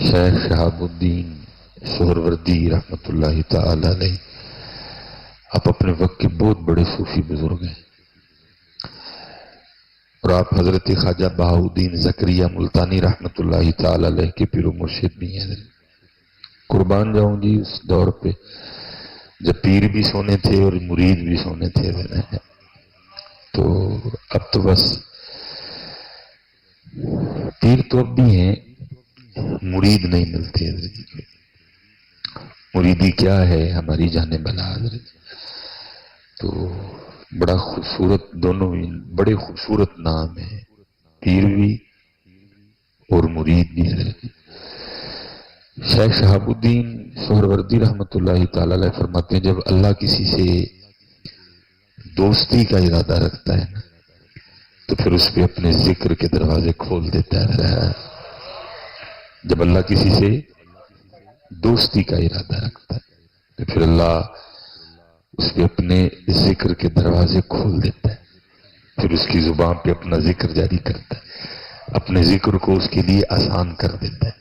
شیخ شہاب الدین سہروردی رحمۃ اللہ تعالی علیہ، آپ اپنے وقت کے بہت بڑے صوفی بزرگ ہیں، اور آپ حضرت خواجہ بہاؤالدین زکریا ملتانی رحمۃ اللہ تعالی علیہ کے پیر و مرشد بھی ہیں۔ قربان جاؤں جی اس دور پہ جب پیر بھی سونے تھے اور مرید بھی سونے تھے، تو اب تو بس پیر تو اب بھی ہیں، مرید نہیں ملتے۔ مریدی کیا ہے ہماری جانے بلا حضرت، تو بڑا خوبصورت، دونوں ہی بڑے خوبصورت نام ہیں، پیر بھی اور مرید بھی حضرت۔ شیخ شہاب الدین سہروردی رحمۃ اللہ تعالی علیہ فرماتے ہیں، جب اللہ کسی سے دوستی کا ارادہ رکھتا ہے نا تو پھر اس پہ اپنے ذکر کے دروازے کھول دیتا ہے۔ جب اللہ کسی سے دوستی کا ارادہ رکھتا ہے تو پھر اللہ اس پہ اپنے ذکر کے دروازے کھول دیتا ہے، پھر اس کی زبان پہ اپنا ذکر جاری کرتا ہے، اپنے ذکر کو اس کے لیے آسان کر دیتا ہے،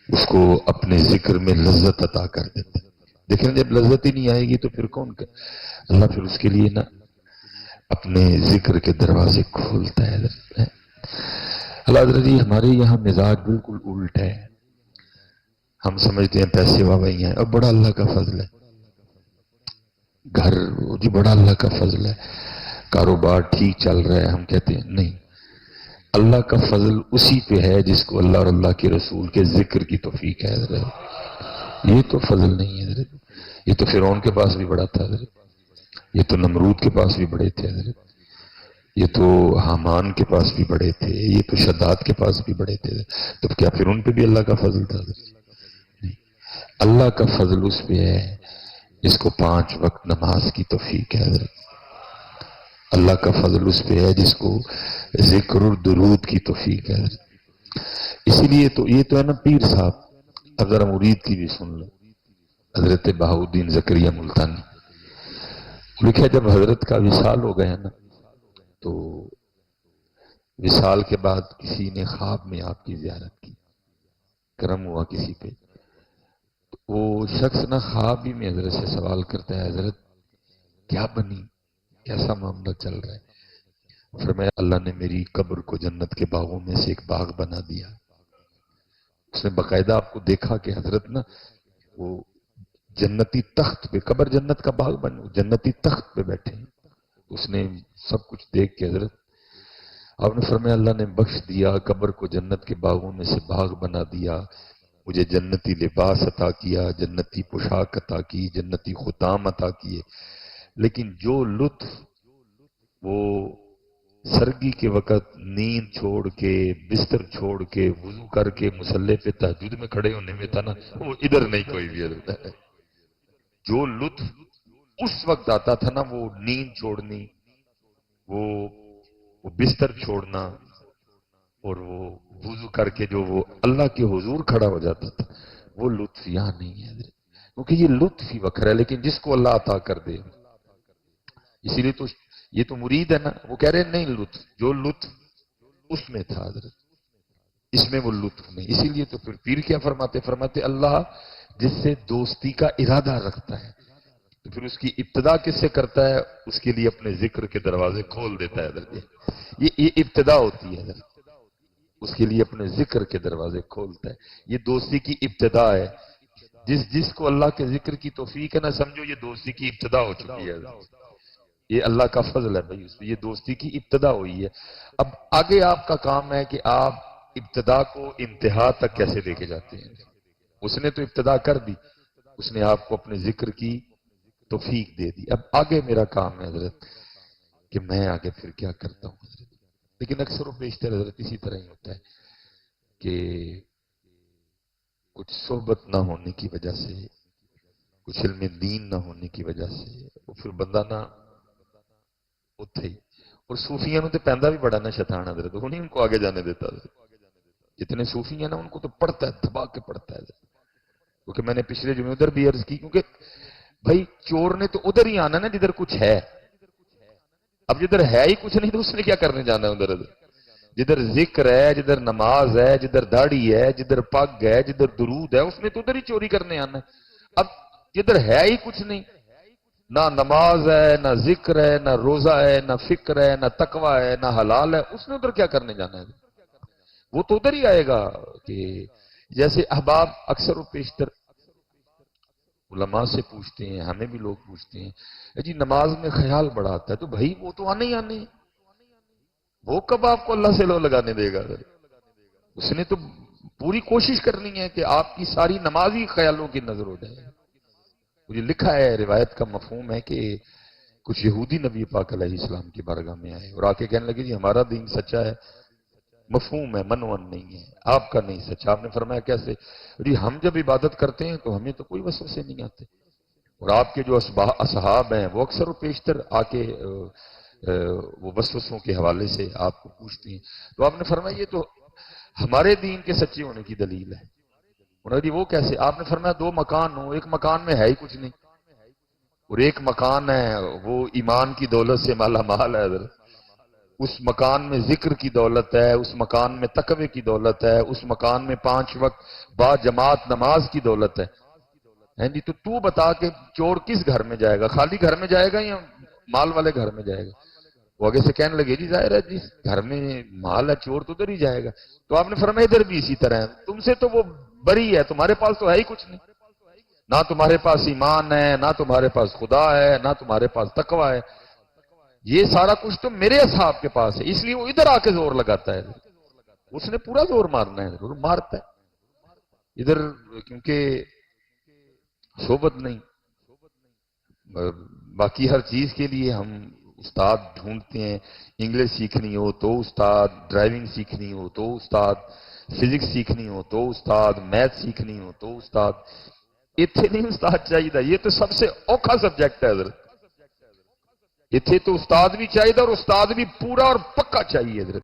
اس کو اپنے ذکر میں لذت عطا کر دیتا ہے۔ دیکھیں جب لذت ہی نہیں آئے گی تو پھر کون کر، اللہ پھر اس کے لیے نا اپنے ذکر کے دروازے کھولتا ہے۔ اللہ حضرت جی ہمارے یہاں مزاج بالکل الٹ ہے، ہم سمجھتے ہیں پیسے واوی ہیں، اور بڑا اللہ کا فضل ہے، گھر جی بڑا اللہ کا فضل ہے، کاروبار ٹھیک چل رہا ہے، ہم کہتے ہیں نہیں، اللہ کا فضل اسی پہ ہے جس کو اللہ اور اللہ کے رسول کے ذکر کی توفیق ہے حضرت۔ یہ تو فضل نہیں ہے حضرت، یہ تو فرعون کے پاس بھی بڑا تھا حضرت، یہ تو نمرود کے پاس بھی بڑے تھے حضرت، یہ تو حامان کے پاس بھی بڑے تھے، یہ تو شداد کے پاس بھی بڑے تھے، تو کیا پھر ان پہ بھی اللہ کا فضل تھا حضرت؟ نہیں، اللہ کا فضل اس پہ ہے جس کو 5 وقت نماز کی توفیق ہے حضرت، اللہ کا فضل اس پہ ہے جس کو ذکر اور درود کی توفیق ہے حضرت۔ اسی لیے تو یہ تو ہے نا پیر صاحب، اب ذرا مرید کی بھی سن لو، حضرت بہاؤالدین زکریا ملتانی لکھا جب حضرت کا وصال ہو گیا نا تو وصال کے بعد کسی نے خواب میں آپ کی زیارت کی، کرم ہوا کسی پہ، تو وہ شخص نا خواب ہی میں حضرت سے سوال کرتا ہے، حضرت کیا بنی، کیسا معاملہ چل رہا ہے؟ فرمایا اللہ نے میری قبر کو جنت کے باغوں میں سے ایک باغ بنا دیا۔ اس نے باقاعدہ آپ کو دیکھا کہ حضرت نا وہ جنتی تخت پہ، قبر جنت کا باغ بن، جنتی تخت پہ بیٹھے ہیں، اس نے سب کچھ دیکھ کے حضرت آپ نے فرمایا اللہ نے بخش دیا، قبر کو جنت کے باغوں میں سے باغ بنا دیا، مجھے جنتی لباس عطا کیا، جنتی پوشاک عطا کی، جنتی ختام عطا کیے، لیکن جو لطف وہ سرگی کے وقت نیند چھوڑ کے، بستر چھوڑ کے، وضو کر کے مصلی پہ تہجد میں کھڑے ہونے میں تھا نا، وہ ادھر نہیں کوئی بھی حضرت ہے۔ جو لطف اس وقت آتا تھا نا، وہ نیند چھوڑنی، وہ بستر چھوڑنا، اور وہ وضو کر کے جو وہ اللہ کے حضور کھڑا ہو جاتا تھا، وہ لطف یہاں نہیں ہے حضرت، کیونکہ یہ لطف ہی وکر ہے، لیکن جس کو اللہ عطا کر دے، اسی لیے تو یہ تو مرید ہے نا، وہ کہہ رہے ہیں نہیں لطف، جو لطف اس میں تھا حضرت اس میں وہ لطف نہیں، اسی لیے تو پھر پیر کیا فرماتے اللہ جس سے دوستی کا ارادہ رکھتا ہے تو پھر اس کی ابتدا کس سے کرتا ہے، اس کے لیے اپنے ذکر کے دروازے کھول دیتا ہے حضرت۔ یہ ابتدا ہوتی ہے حضرت، اس کے لیے اپنے ذکر کے دروازے کھولتا ہے، یہ دوستی کی ابتدا ہے۔ جس کو اللہ کے ذکر کی توفیق ہے نا، سمجھو یہ دوستی کی ابتدا ہو چکی ہے حضرت، یہ اللہ کا فضل ہے بھائی، اس میں یہ دوستی کی ابتدا ہوئی ہے۔ اب آگے آپ کا کام ہے کہ آپ ابتدا کو انتہا تک کیسے لے کے جاتے ہیں۔ اس نے تو ابتدا کر دی، اس نے آپ کو اپنے ذکر کی توفیق دے دی، اب آگے میرا کام ہے حضرت کہ میں آگے پھر کیا کرتا ہوں حضرت۔ لیکن اکثر و بیشتر حضرت اسی طرح ہی ہوتا ہے کہ کچھ صحبت نہ ہونے کی وجہ سے، کچھ علم دین نہ ہونے کی وجہ سے وہ پھر بندہ نہ اتھے ہی، اور صوفیاں نو تے پیندا بھی بڑا نا شیطان حضرت، وہ نہیں ان کو آگے جانے دیتا حضرت۔ جتنے صوفی ہیں نا ان کو تو پڑھتا ہے، دبا کے پڑھتا ہے حضرت، کیونکہ میں نے پچھلے جمعے ادھر بھی عرض کی، کیونکہ بھائی چور نے تو ادھر ہی آنا نا جدھر کچھ ہے، اب جدھر ہے ہی کچھ نہیں تو اس نے کیا کرنے جانا ہے ادھر ادھر، جدھر ذکر ہے، جدھر نماز ہے، جدھر داڑھی ہے، جدھر پگ ہے، جدھر درود ہے، اس نے تو ادھر ہی چوری کرنے آنا ہے۔ اب جدھر ہے ہی کچھ نہیں، نہ نماز ہے، نہ ذکر ہے، نہ روزہ ہے، نہ فکر ہے، نہ تقوی ہے، نہ حلال ہے، اس نے ادھر کیا کرنے جانا ہے؟ وہ تو ادھر ہی آئے گا کہ جیسے احباب اکثر و بیشتر علماء سے پوچھتے ہیں، ہمیں بھی لوگ پوچھتے ہیں جی نماز میں خیال بڑا آتا ہے، تو بھائی وہ تو آنے ہی آنے ہیں، وہ کب آپ کو اللہ سے لو لگانے دے گا؟ اس نے تو پوری کوشش کرنی ہے کہ آپ کی ساری نماز ہی خیالوں کی نظر ہو جائے۔ مجھے لکھا ہے، روایت کا مفہوم ہے کہ کچھ یہودی نبی پاک علیہ السلام کی بارگاہ میں آئے اور آ کے کہنے لگے جی ہمارا دین سچا ہے، مفہوم ہے، منون نہیں ہے، آپ کا نہیں سچا۔ آپ نے فرمایا کیسے؟ جی ہم جب عبادت کرتے ہیں تو ہمیں تو کوئی وسوسے نہیں آتے، اور آپ کے جو اصحاب ہیں وہ اکثر و بیشتر آ کے وہ وسوسوں کے حوالے سے آپ کو پوچھتے ہیں۔ تو آپ نے فرمایا یہ تو ہمارے دین کے سچے ہونے کی دلیل ہے۔ انہوں نے جی وہ کیسے؟ آپ نے فرمایا دو مکان ہو، ایک مکان میں ہے ہی کچھ نہیں، اور ایک مکان ہے وہ ایمان کی دولت سے مالا مال ہے حضرت، اس مکان میں ذکر کی دولت ہے، اس مکان میں تقوی کی دولت ہے، اس مکان میں 5 وقت با جماعت نماز کی دولت ہے۔ ہیں جی تو بتا کہ چور کس گھر میں جائے گا، خالی گھر میں جائے گا یا مال والے گھر میں جائے گا؟ وہ آگے سے کہنے لگے جی ظاہر ہے جس گھر میں مال ہے چور تو ادھر ہی جائے گا۔ تو آپ نے فرمایا ادھر بھی اسی طرح ہے، تم سے تو وہ بری ہے، تمہارے پاس تو ہے ہی کچھ نہیں، نہ تمہارے پاس ایمان ہے، نہ تمہارے پاس خدا ہے، نہ تمہارے پاس تقوی ہے، یہ سارا کچھ تو میرے اصحاب کے پاس ہے، اس لیے وہ ادھر آ کے زور لگاتا ہے۔ اس نے پورا زور مارنا ہے، ضرور مارتا ہے ادھر، کیونکہ صحبت نہیں، باقی ہر چیز کے لیے ہم استاد ڈھونڈتے ہیں، انگلش سیکھنی ہو تو استاد، ڈرائیونگ سیکھنی ہو تو استاد، فزکس سیکھنی ہو تو استاد، میتھ سیکھنی ہو تو استاد، اتنے نہیں استاد چاہیے، یہ تو سب سے اوکھا سبجیکٹ ہے حضرت، اتنے تو استاد بھی چاہیے اور استاد بھی پورا اور پکا چاہیے حضرت۔